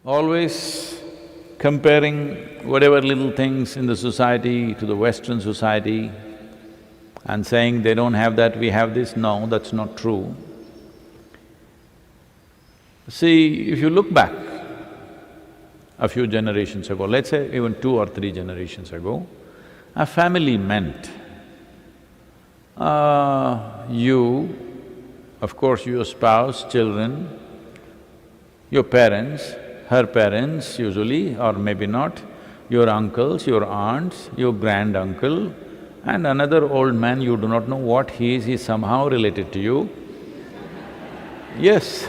Always comparing whatever little things in the society to the Western society and saying they don't have that, we have this, no, that's not true. See, if you look back a few generations ago, let's say even 2 or 3 generations ago, a family meant you, of course your spouse, children, your parents, her parents usually, or maybe not, your uncles, your aunts, your granduncle, and another old man you do not know what he is, he's somehow related to you. Yes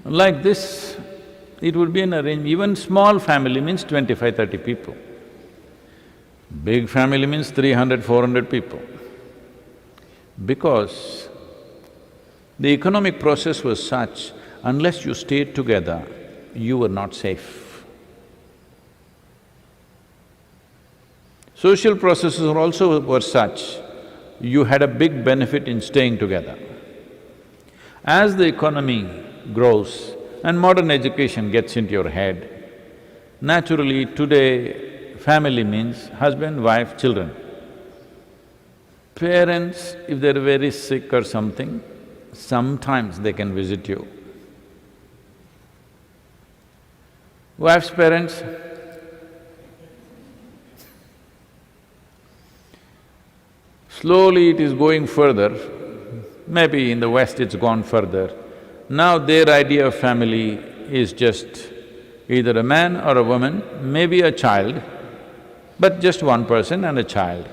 like this, it would be an arrangement. Even small family means 25, 30 people. Big family means 300, 400 people. Because the economic process was such, unless you stayed together, you were not safe. Social processes also were such, you had a big benefit in staying together. As the economy grows and modern education gets into your head, naturally today family means husband, wife, children. Parents, if they're very sick or something, sometimes they can visit you. Wife's parents, slowly it is going further, maybe in the West it's gone further. Now their idea of family is just either a man or a woman, maybe a child, but just one person and a child.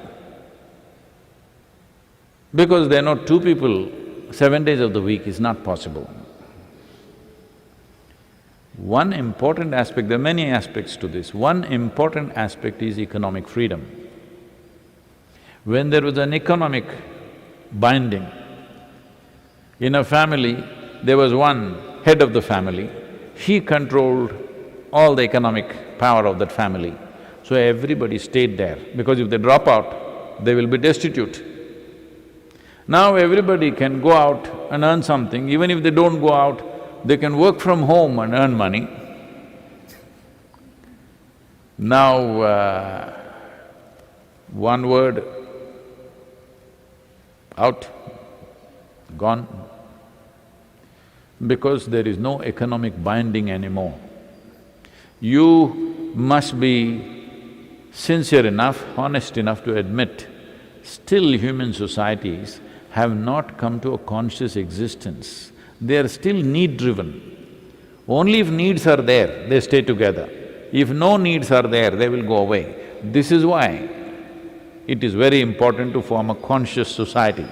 Because they know 2 people 7 days of the week is not possible. One important aspect, there are many aspects to this, one important aspect is economic freedom. When there was an economic binding, in a family, there was one head of the family, he controlled all the economic power of that family. So everybody stayed there, because if they drop out, they will be destitute. Now everybody can go out and earn something, even if they don't go out, they can work from home and earn money. Now, one word, out, gone, because there is no economic binding anymore. You must be sincere enough, honest enough to admit, still human societies have not come to a conscious existence. They are still need-driven. Only if needs are there, they stay together. If no needs are there, they will go away. This is why it is very important to form a conscious society.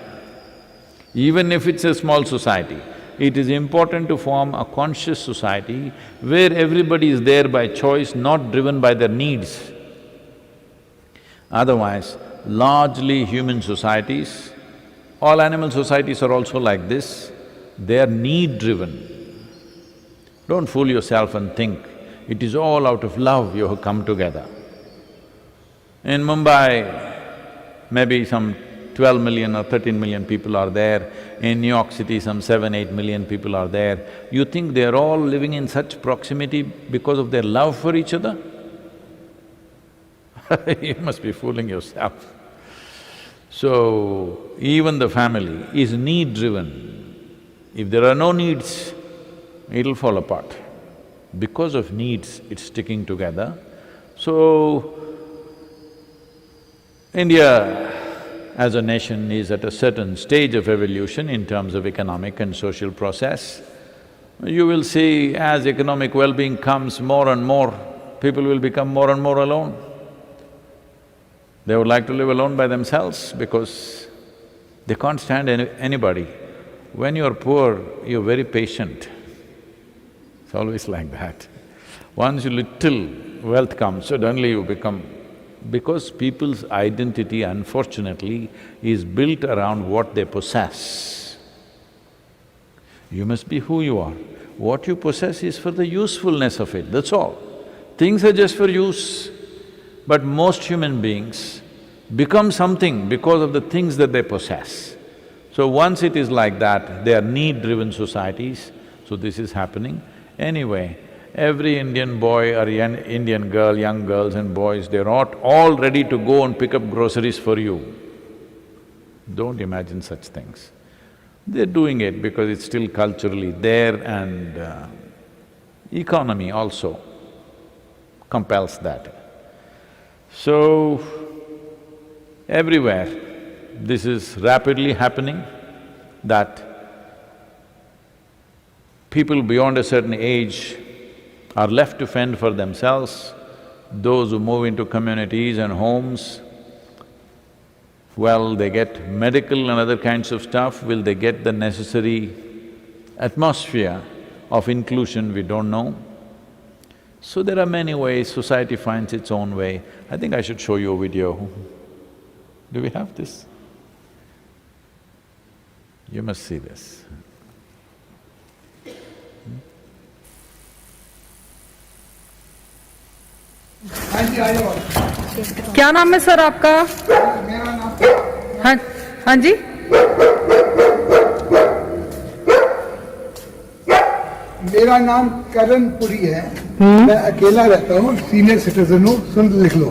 Even if it's a small society, it is important to form a conscious society where everybody is there by choice, not driven by their needs. Otherwise, largely human societies, all animal societies are also like this, they are need-driven. Don't fool yourself and think it is all out of love you have come together. In Mumbai, maybe some 12 million or 13 million people are there. In New York City, some 7, 8 million people are there. You think they're all living in such proximity because of their love for each other? You must be fooling yourself. So, even the family is need-driven. If there are no needs, it'll fall apart. Because of needs, it's sticking together. So, India as a nation is at a certain stage of evolution in terms of economic and social process. You will see as economic well-being comes more and more, people will become more and more alone. They would like to live alone by themselves because they can't stand anybody. When you're poor, you're very patient. It's always like that. Once a little wealth comes, suddenly you become… Because people's identity, unfortunately, is built around what they possess. You must be who you are. What you possess is for the usefulness of it, that's all. Things are just for use. But most human beings become something because of the things that they possess. So once it is like that, they are need-driven societies, so this is happening. Anyway, every Indian boy or Indian girl, young girls and boys, they're all ready to go and pick up groceries for you. Don't imagine such things. They're doing it because it's still culturally there and economy also compels that. So, everywhere this is rapidly happening, that people beyond a certain age are left to fend for themselves. Those who move into communities and homes, well, they get medical and other kinds of stuff. Will they get the necessary atmosphere of inclusion? We don't know. So there are many ways, society finds its own way. I think I should show you a video. Do we have this? You must see this. क्या नाम है sir आपका? मेरा नाम हाँ हाँ जी मेरा नाम करण पुरी है। मैं अकेला रहता हूँ, सीनियर सिटीजन हूँ। सुन लिख लो।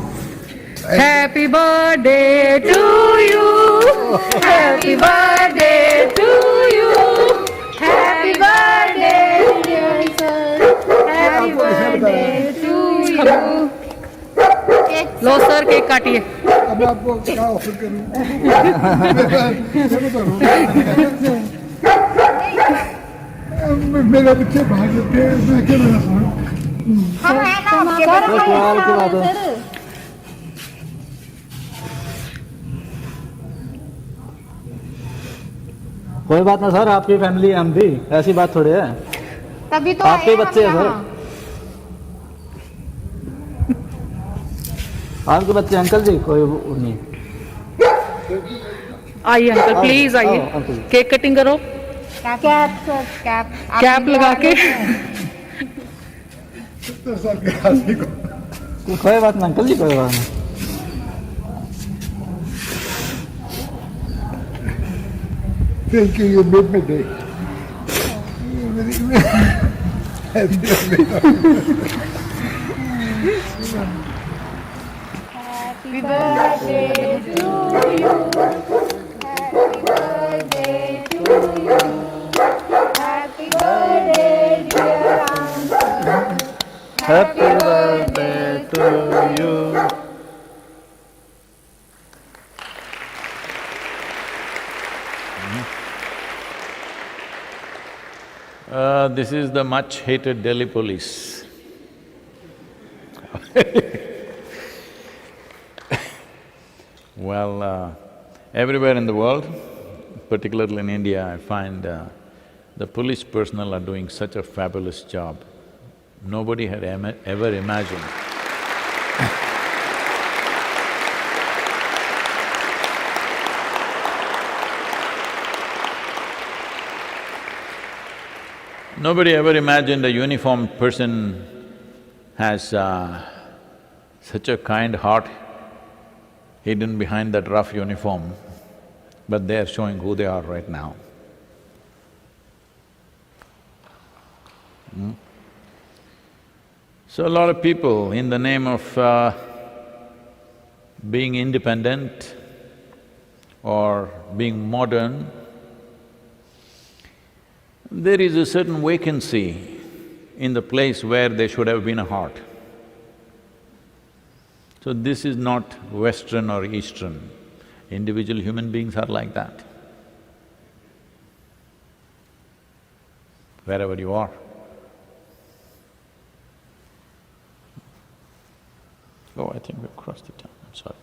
Happy birthday to you, happy birthday to you, happy birthday dear sir, happy birthday to you. लो सर, केक काटिए। अब मैं आपको क्या ऑफर करूँ? मेरे बच्चे भाग जाते हैं, मैं क्या बना सकूँ? कोई बात ना सर, आपकी फैमिली हम भी, ऐसी बात थोड़ी है। तभी तो आपके बच्चे हैं सर, आपके बच्चे। अंकल जी कोई नहीं। आइए अंकल, प्लीज आइए, केक कटिंग करो। कैप सर, कैप कैप लगा के। 70 साल के आदमी को कोई बात ना अंकल जी, कोई बात नहीं। Thank you, you made my day. Happy birthday to you. Happy birthday to you. Happy birthday dear uncle. Happy birthday to you. This is the much-hated Delhi police. Well, everywhere in the world, particularly in India, I find the police personnel are doing such a fabulous job. Nobody had ever imagined. Nobody ever imagined a uniformed person has such a kind heart hidden behind that rough uniform, but they are showing who they are right now. So a lot of people, in the name of being independent or being modern, there is a certain vacancy in the place where there should have been a heart. So this is not Western or Eastern. Individual human beings are like that, wherever you are. Oh, I think we've crossed the time, I'm sorry.